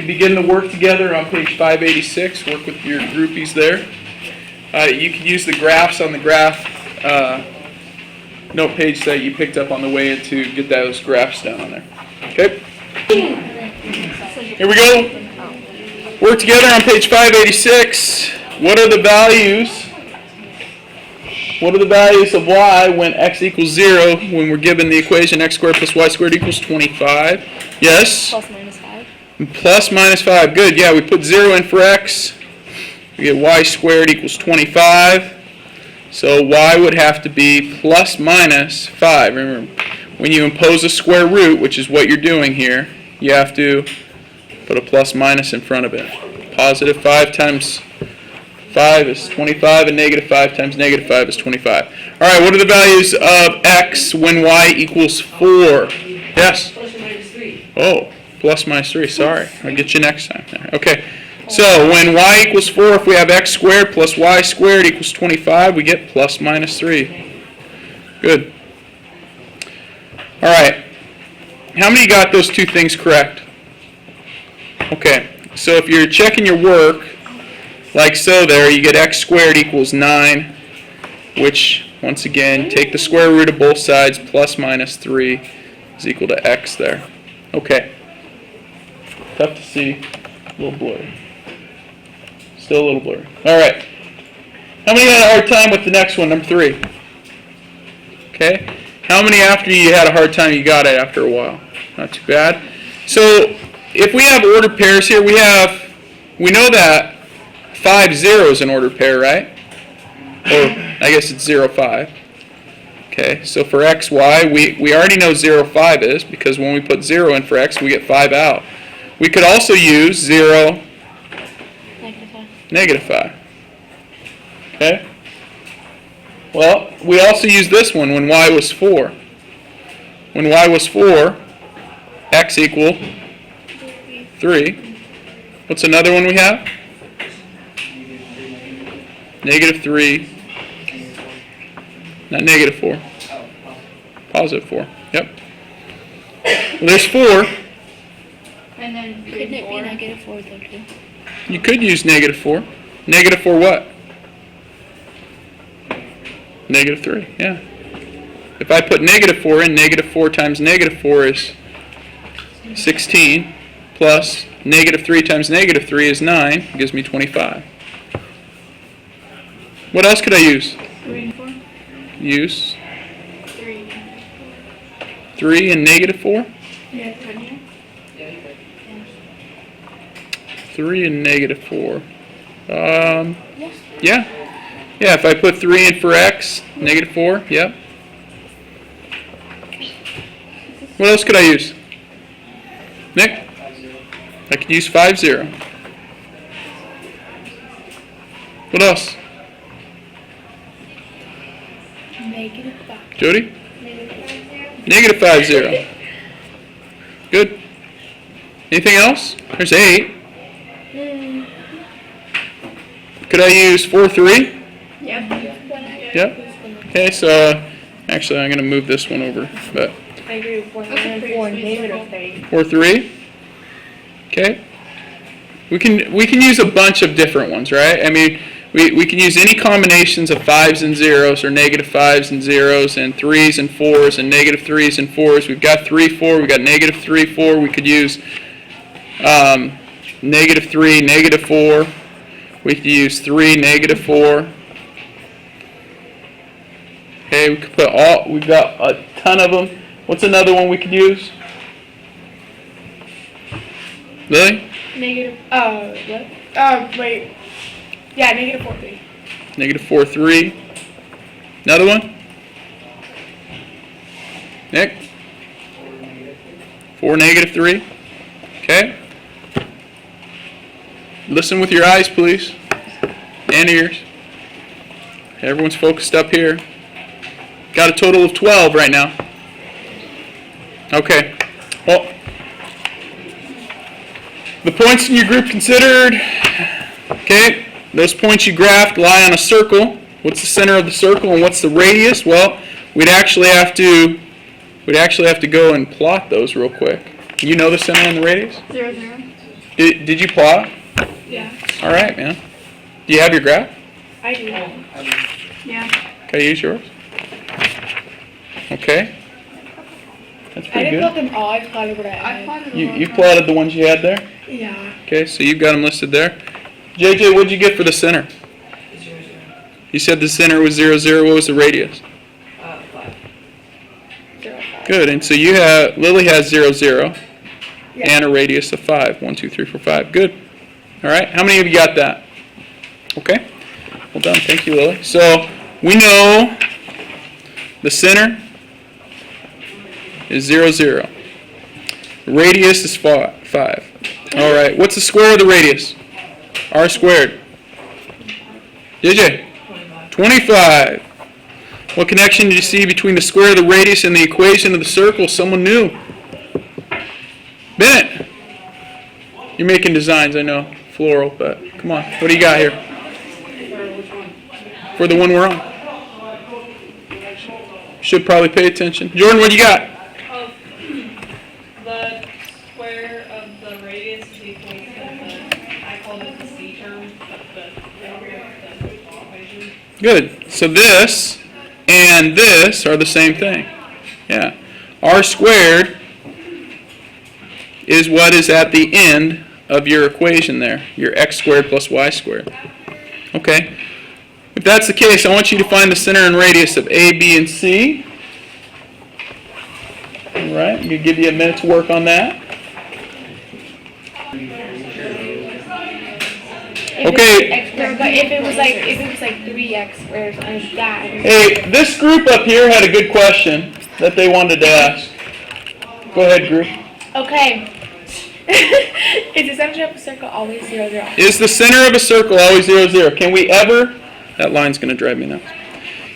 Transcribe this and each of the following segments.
can begin the work together on page 586. Work with your groupies there. You can use the graphs on the graph note page that you picked up on the way to get those graphs down on there. Okay? Here we go. Work together on page 586. What are the values? What are the values of y when x equals 0 when we're given the equation x squared plus y squared equals 25? Yes? Plus minus 5. Plus minus 5. Good. Yeah, we put 0 in for x. We get y squared equals 25. So y would have to be plus minus 5. Remember, when you impose a square root, which is what you're doing here, you have to put a plus minus in front of it. Positive 5 times 5 is 25, and negative 5 times negative 5 is 25. All right, what are the values of x when y equals 4? Yes? Plus or minus 3. Oh, plus minus 3. Sorry. I'll get you next time. Okay. So when y equals 4, if we have x squared plus y squared equals 25, we get plus minus 3. Good. All right. How many got those two things correct? Okay. So if you're checking your work, like so there, you get x squared equals 9, which, once again, take the square root of both sides, plus minus 3 is equal to x there. Okay. Tough to see. A little blurry. Still a little blurry. All right. How many had a hard time with the next one, number 3? Okay. How many after you had a hard time you got it after a while? Not too bad. So if we have ordered pairs here, we know that 5, 0 is an ordered pair, right? Or I guess it's 0, 5. Okay, so for x, y, we already know 0, 5 is, because when we put 0 in for x, we get 5 out. We could also use 0, negative 5. Okay? Well, we also use this one when y was 4. When y was 4, x equal 3. What's another one we have? Negative 3. Not negative 4. Positive 4. Yep. Well, there's 4. And then couldn't it be negative 4 though too? You could use negative 4. Negative 4 what? Negative 3, yeah. If I put negative 4 in, negative 4 times negative 4 is 16, plus negative 3 times negative 3 is 9, it gives me 25. What else could I use? 3 and 4. Use 3. 3 and negative 4? Yeah. 3 and negative 4. Yeah. Yeah, if I put 3 in for x, negative 4, yep. What else could I use? Nick? I could use 5, 0. What else? Negative 5. Jody? Negative 5, 0. Good. Anything else? There's 8. Could I use 4, 3? Yep. Yep. Okay, so actually I'm going to move this one over. But I agree with 4 and 4 and negative 3. 4, 3. Okay. We can use a bunch of different ones, right? I mean, we can use any combinations of 5s and 0s, or negative 5s and 0s, and 3s and 4s, and negative 3s and 4s. We've got 3, 4. We've got negative 3, 4. We could use negative 3, negative 4. We could use 3, negative 4. Okay, we could put we've got a ton of them. What's another one we could use? Lily? Negative, what? Wait. Yeah, negative 4, 3. Negative 4, 3. Another one? Nick? 4, negative 3. Okay. Listen with your eyes, please. And ears. Everyone's focused up here. Got a total of 12 right now. Okay. Well, the points in your group considered. Okay. Those points you graphed lie on a circle. What's the center of the circle and what's the radius? Well, we'd actually have to go and plot those real quick. You know the center and the radius? 0, 0. Did you plot? Yeah. All right, man. Do you have your graph? I do. Yeah. Can I use yours? Okay. That's I pretty didn't plot good. them all. I plotted what I had. plotted You plotted the ones you had there? Yeah. Okay, so you've got them listed there. JJ, what'd you get for the center? 0, 0. You said the center was 0, 0. What was the radius? 5. 0, 5. Good. And so Lily has 0, 0 Yeah. and a radius of 5. 1, 2, 3, 4, 5. Good. All right. How many of you got that? Okay. Well done. Thank you, Lily. So we know the center is 0, 0. The radius is 5. All right. What's the square of the radius? R squared. JJ? 25. What connection did you see between the square of the radius and the equation of the circle? Someone new. Bennett. You're making designs, I know. Floral, but come on. What do you got here? For the one we're on. Should probably pay attention. Jordan, what do you got? The square of the radius is equal to I called it the C term, but the equation. Good. So this and this are the same thing. Yeah. R squared is what is at the end of your equation there. Your x squared plus y squared. Okay. If that's the case, I want you to find the center and radius of A, B, and C. All right. I'm going to give you a minute to work on that. Okay. But if it was like 3x squared or something like that. Hey, this group up here had a good question that they wanted to ask. Go ahead, group. Okay. Is the center of a circle always 0, 0? Is the center of a circle always 0, 0? Can we ever... That line's going to drive me nuts.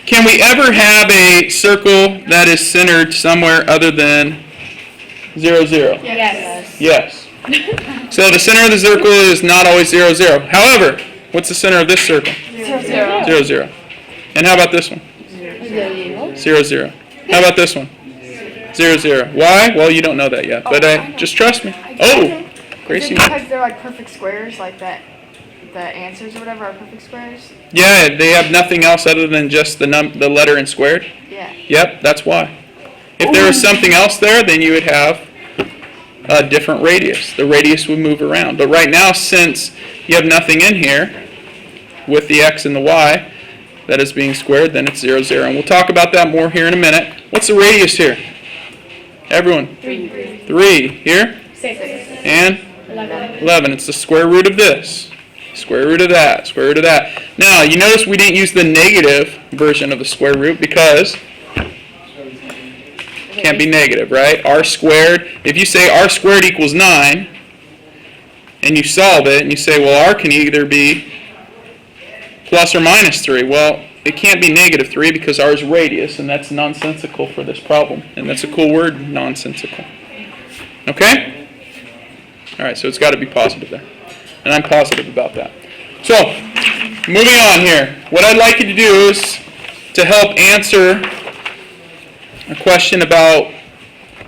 Can we ever have a circle that is centered somewhere other than 0, 0? Yes. Yes. So the center of the circle is not always 0, 0. However, what's the center of this circle? 0, 0. 0, 0. And how about this one? 0, 0, 0. How about this one? 0, 0. Why? Well, you don't know that yet, but just trust me. Oh, Gracie. Because they're like perfect squares, like that. The answers or whatever are perfect squares. Yeah, they have nothing else other than just the letter and squared. Yeah. Yep, that's why. If there was something else there, then you would have a different radius. The radius would move around. But right now, since you have nothing in here with the x and the y that is being squared, then it's 0, 0. And we'll talk about that more here in a minute. What's the radius here? Everyone? 3. 3. Here? 6. And 11. 11. It's the square root of this. Square root of that. Square root of that. Now, you notice we didn't use the negative version of the square root because it can't be negative, right? R squared. If you say R squared equals 9, and you solve it, and you say, well, R can either be plus or minus 3. Well, it can't be negative 3 because R is radius, and that's nonsensical for this problem. And that's a cool word, nonsensical. Okay? All right, so it's got to be positive there. And I'm positive about that. So, moving on here. What I'd like you to do is to help answer a question about,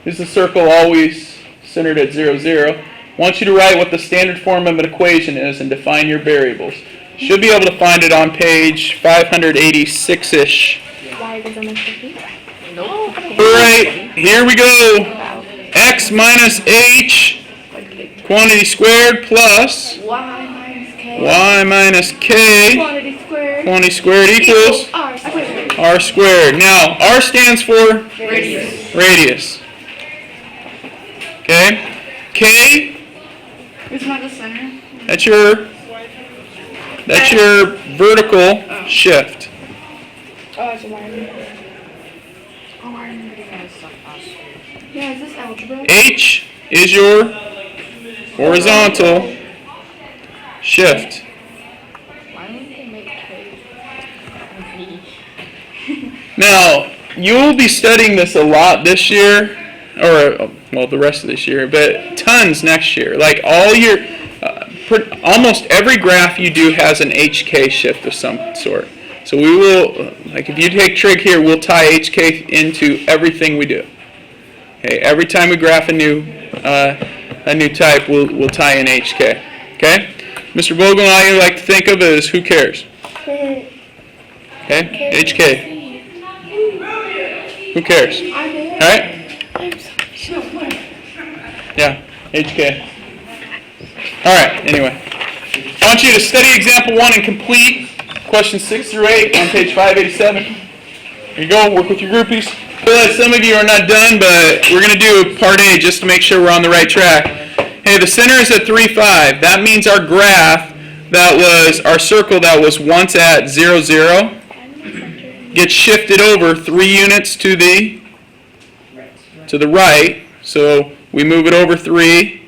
is the circle always centered at 0, 0? I want you to write what the standard form of an equation is and define your variables. Should be able to find it on page 586-ish. Why does it make it? Nope. All right, here we go. X minus h quantity squared plus Y minus K. y minus k Quantity squared. quantity squared equals R squared. r squared. Now, r stands for Radius. radius. Okay? K, It's not the center. that's your vertical shift. Oh, it's a wire. Oh, I remember that stuff. Yeah, is this algebra? H is your horizontal shift. Why would they make K and V? Now, you'll be studying this a lot this year, or, well, the rest of this year, but tons next year. Like, all your, almost every graph you do has an HK shift of some sort. So we will, like if you take trig here, we'll tie HK into everything we do. Okay, every time we graph a new a new type, we'll tie in HK. Okay? Mr. Vogel and I like to think of it as who cares. Okay? HK. Who cares? Alright? Yeah, HK. Alright, anyway. I want you to study example 1 and complete questions 6 through 8 on page 587. Here you go, work with your groupies. I realize some of you are not done, but we're going to do part A just to make sure we're on the right track. Hey, the center is at 3, 5. That means our graph that was, our circle that was once at 0, 0, gets shifted over 3 units to the right. So we move it over 3,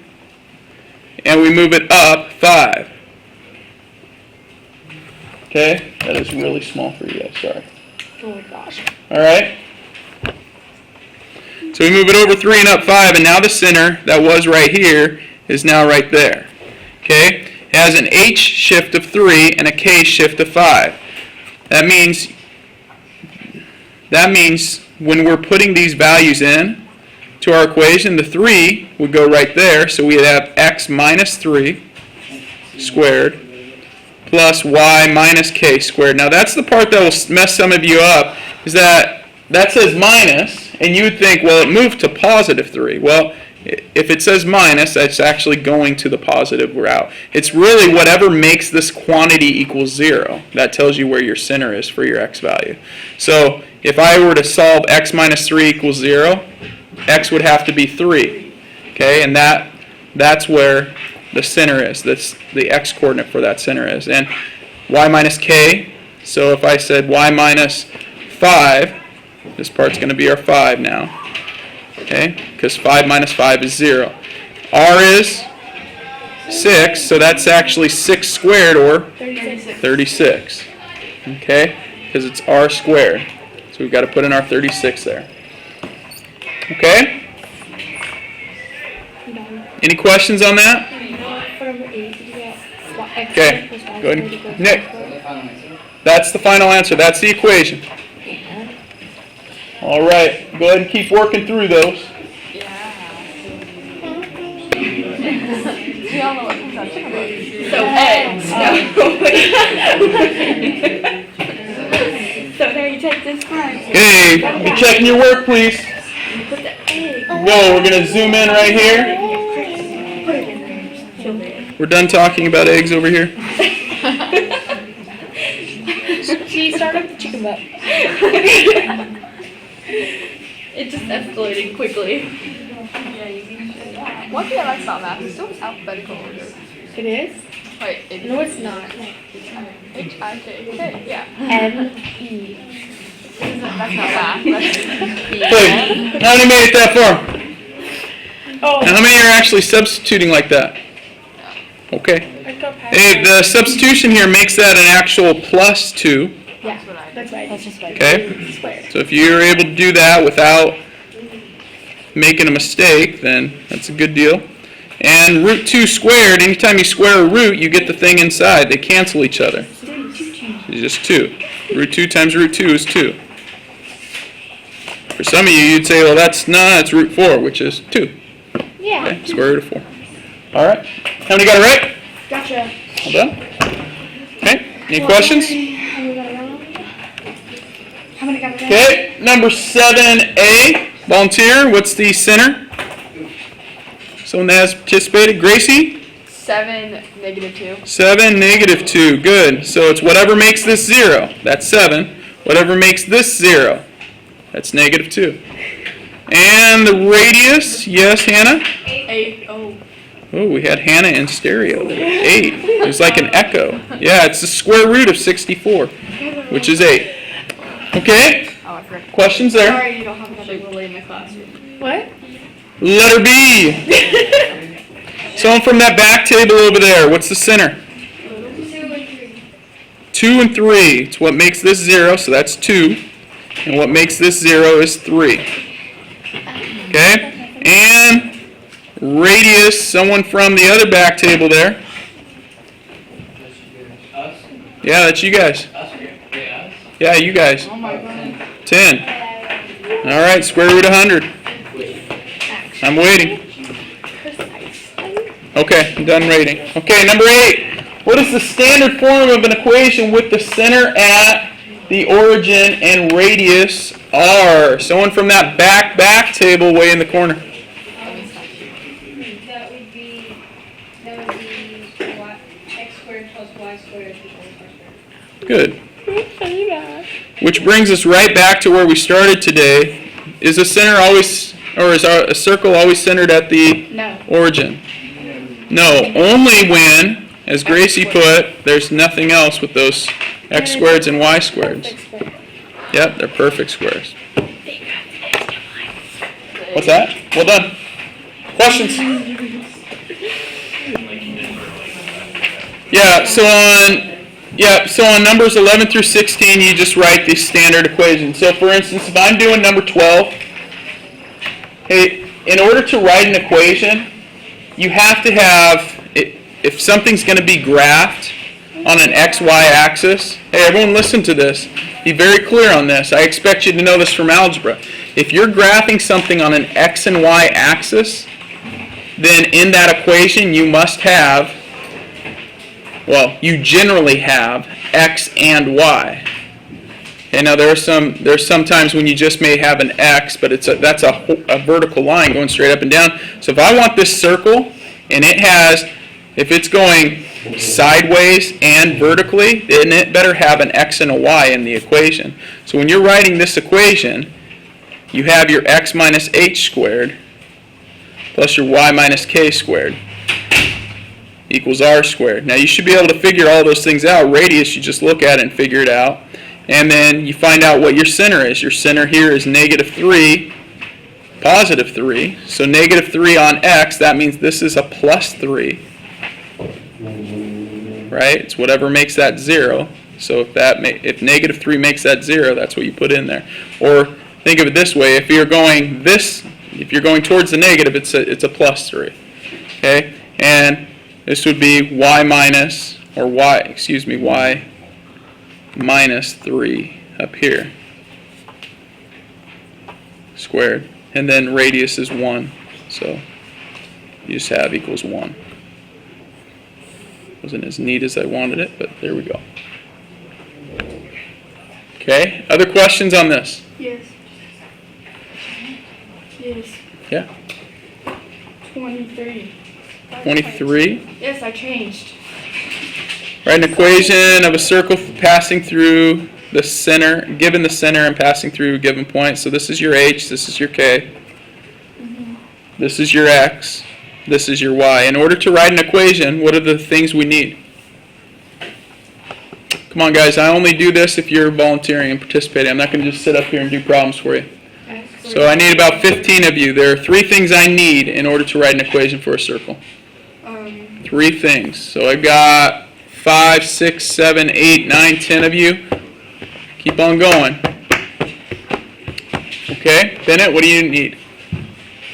and we move it up 5. Okay? That is really small for you guys, sorry. Oh my gosh. Alright? So we move it over 3 and up 5, and now the center that was right here is now right there. Okay? It has an H shift of 3 and a K shift of 5. That means when we're putting these values in to our equation, the 3 would go right there, so we'd have x minus 3 squared plus y minus k squared. Now that's the part that will mess some of you up, is that says minus, and you would think, well, it moved to positive 3. Well, if it says minus, that's actually going to the positive route. It's really whatever makes this quantity equal 0. That tells you where your center is for your x value. So if I were to solve x minus 3 equals 0, x would have to be 3. Okay, and that's where the center is. That's the x coordinate for that center is. And y minus k, so if I said y minus 5, this part's going to be our 5 now. Okay, because 5 minus 5 is 0. R is 6, so that's actually 6 squared, or 36. Okay, because it's r squared. So we've got to put in our 36 there. Okay? Any questions on that? Okay, go ahead. Nick, that's the final answer. That's the equation. All right, go ahead and keep working through those. So eggs. So now you take this part. Hey, be checking your work, please. Whoa, we're going to zoom in right here. We're done talking about eggs over here. She started the chicken butt. It just escalated quickly. One thing I like about math is still alphabetical order. It is? Wait, No, it's not. H-I-K-K, yeah. N-E. That's not math. That's Hey, how many made it that far? Oh. And how many are actually substituting like that? Okay. I got past Hey, the substitution here makes that an actual plus 2. Yeah, that's right. That's just right. Okay? Square. So if you're able to do that without making a mistake, then that's a good deal. And root 2 squared, anytime you square a root, you get the thing inside. They cancel each other. It's just 2. Root 2 times root 2 is 2. For some of you, you'd say, well, that's root 4, which is 2. Yeah. Okay, square root of 4. All right. How many got it right? Gotcha. All done? Okay. Any questions? How many got it wrong? How many got it right? Okay. Number 7A. Volunteer. What's the center? Someone that has participated. Gracie? 7, -2. 7, -2. Good. So it's whatever makes this 0. That's 7. Whatever makes this 0. That's -2. And the radius. Yes, Hannah? 8. Oh. Oh, we had Hannah in stereo. 8. It was like an echo. Yeah, it's the square root of 64, which is 8. Okay? Oh, I forgot. Questions there? Sorry, you don't have another Lily in the classroom. What? Letter B. Someone from that back table over there. What's the center? 2 and 3. It's what makes this 0, so that's 2. And what makes this 0 is 3. Okay? And radius, someone from the other back table there. Yeah, that's you guys. Yeah, you guys. 10. All right, square root of 100. I'm waiting. Precise. Okay, I'm done rating. Okay, number 8. What is the standard form of an equation with the center at the origin and radius r? Someone from that back table way in the corner. That would be x squared plus y squared equals r squared. Good. Which brings us right back to where we started today. Is a center always, or is a circle always centered at the No. origin? No, only when, as Gracie put, there's nothing else with those x squareds and y squareds. Yep, they're perfect squares. What's that? Well done. Questions? So on numbers 11 through 16, you just write the standard equation. So for instance, if I'm doing number 12, hey, in order to write an equation, you have to have, if something's going to be graphed on an XY axis, hey, everyone listen to this. Be very clear on this. I expect you to know this from algebra. If you're graphing something on an X and Y axis, then in that equation you must have, well, you generally have X and Y. Okay, now there's some times when you just may have an X, but that's a vertical line going straight up and down. So if I want this circle, and if it's going sideways and vertically, then it better have an X and a Y in the equation. So when you're writing this equation, you have your X minus H squared plus your Y minus K squared equals R squared. Now you should be able to figure all those things out. Radius, you just look at it and figure it out. And then you find out what your center is. Your center here is -3, +3. So -3 on X, that means this is a +3. Right? It's whatever makes that 0. So if -3 makes that 0, that's what you put in there. Or think of it this way: if you're going towards the negative, it's a +3. Okay? And this would be y minus 3 up here squared, and then radius is 1. So you just have equals 1. Wasn't as neat as I wanted it, but there we go. Okay, other questions on this? Yes. Yes. Yeah. 23. 23. Yes, I changed. Write an equation of a circle passing through the center, given the center and passing through a given point. So this is your H, this is your K, this is your X, this is your Y. In order to write an equation, what are the things we need? Come on, guys, I only do this if you're volunteering and participating. I'm not going to just sit up here and do problems for you. So I need about 15 of you. There are 3 things I need in order to write an equation for a circle. 3 things. So I've got 5, 6, 7, 8, 9, 10 of you. Keep on going. Okay, Bennett, what do you need?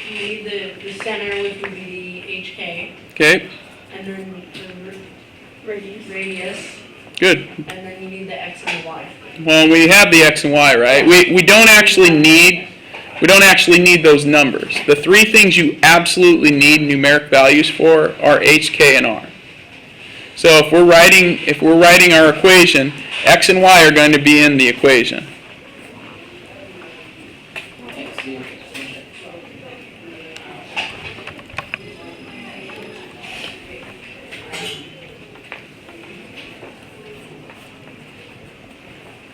You need the center, which would be the HK, Okay, and then the radius, good. and then you need the X and the Y. Well, we have the X and Y, right? We don't actually need those numbers. The 3 things you absolutely need numeric values for are H, K, and R. So if we're writing our equation, X and Y are going to be in the equation.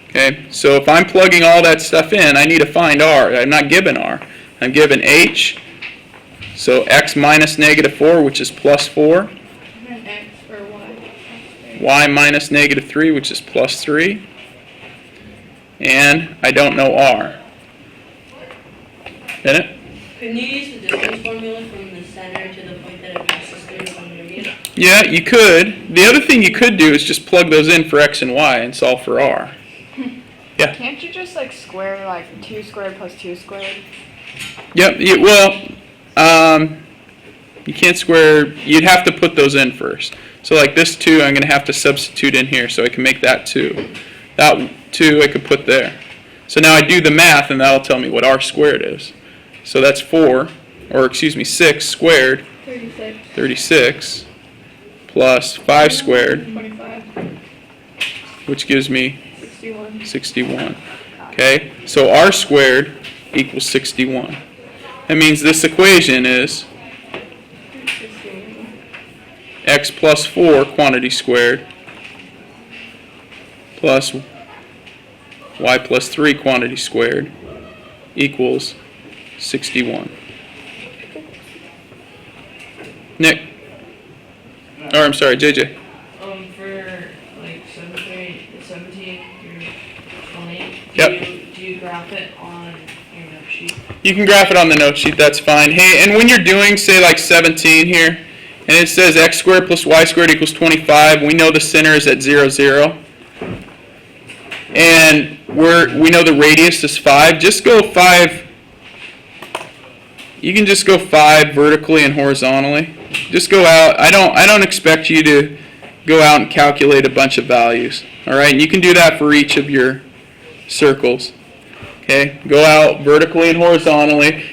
Okay, so if I'm plugging all that stuff in, I need to find R. I'm not given R. I'm given H, so X minus -4, which is +4. And X or Y. Y minus -3, which is +3. And I don't know R. Get it? Can you use the distance formula from the center to the point that it passes through on the radius? Yeah, you could. The other thing you could do is just plug those in for X and Y and solve for R. Yeah. Can't you just square 2 squared plus 2 squared? Yep. You can't square. You'd have to put those in first. So like this 2, I'm going to have to substitute in here, so I can make that 2. That 2 I could put there. So now I do the math, and that'll tell me what R squared is. So that's 6 squared 36. 36 plus 5 squared, 25. which gives me 61. 61. Okay, so r squared equals 61. That means this equation is 61. x plus 4 quantity squared plus y plus 3 quantity squared equals 61. Nick. Or I'm sorry, JJ. For like 17, you're 20. Yep. Do you graph it on your note sheet? You can graph it on the note sheet, that's fine. Hey, and when you're doing, say, like 17 here, and it says x squared plus y squared equals 25, we know the center is at 0, 0. And we know the radius is 5. Just go 5. You can just go 5 vertically and horizontally. Just go out. I don't expect you to go out and calculate a bunch of values. All right, and you can do that for each of your circles. Okay, go out vertically and horizontally.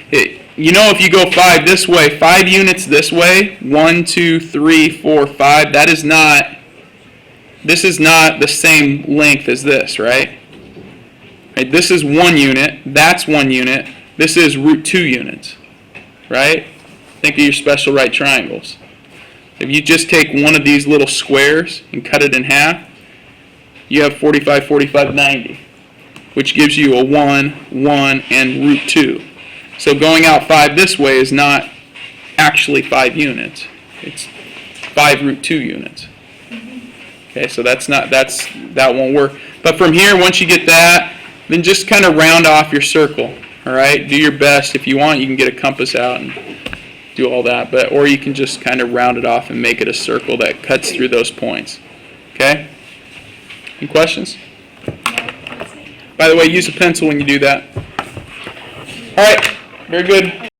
You know, if you go 5 this way, 5 units this way, 1, 2, 3, 4, 5. This is not the same length as this, right? Right? This is 1 unit. That's 1 unit. This is root 2 units, right? Think of your special right triangles. If you just take one of these little squares and cut it in half, you have 45, 45, 90, which gives you a 1, 1, and root 2. So going out 5 this way is not actually 5 units. It's 5 root 2 units. Okay, so that won't work. But from here, once you get that, then just kind of round off your circle. All right, do your best. If you want, you can get a compass out and do all that. Or you can just kind of round it off and make it a circle that cuts through those points. Okay? Any questions? By the way, use a pencil when you do that. All right, very good.